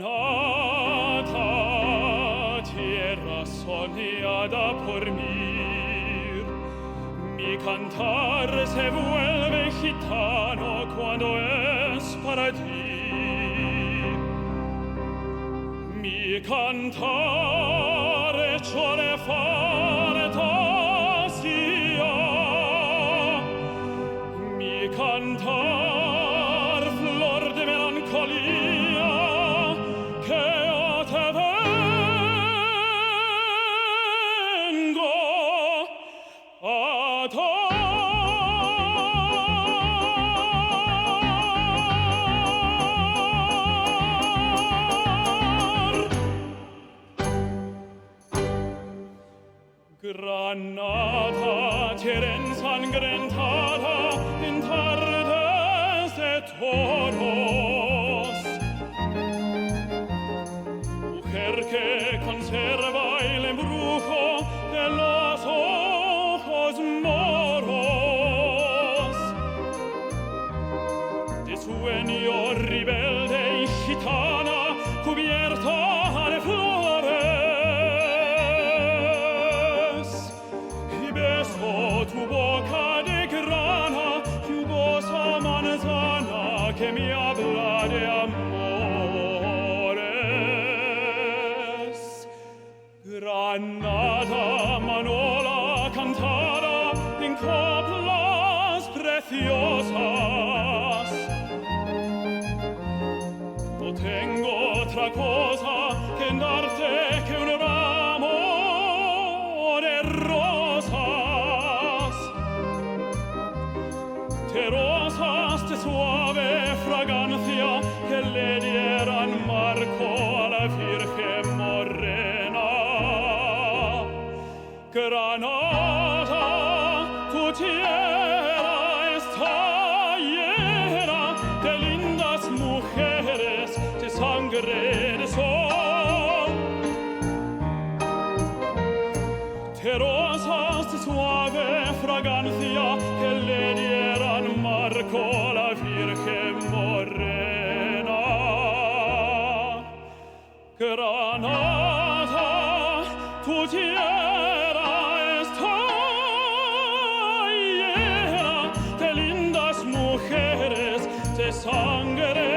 Granada, tierra soñada por mí, mi cantar se vuelve gitano cuando es para ti. Mi cantar hecho de fantasía, mi cantar flor de melancolía, que yo te vengo a dar. Granada, tierra ensangrentada en tardes de toros, mujer que conserva el embrujo de los ojos moros, de sueño rebelde y gitana cubierta de flores, y beso tu boca de grana, jugosa manzana que me habla de amores. Granada, manola cantada en coplas preciosas, no tengo otra cosa que darte que un ramo de rosas, de rosas de suave fragancia que le dieran marco a la Virgen morena. Granada, tu tierra está llena de lindas mujeres, de sangre de sol, de rosas de suave fragancia que le dieran marco a la Virgen morena. Granada, tu tierra está llena de lindas mujeres, de sangre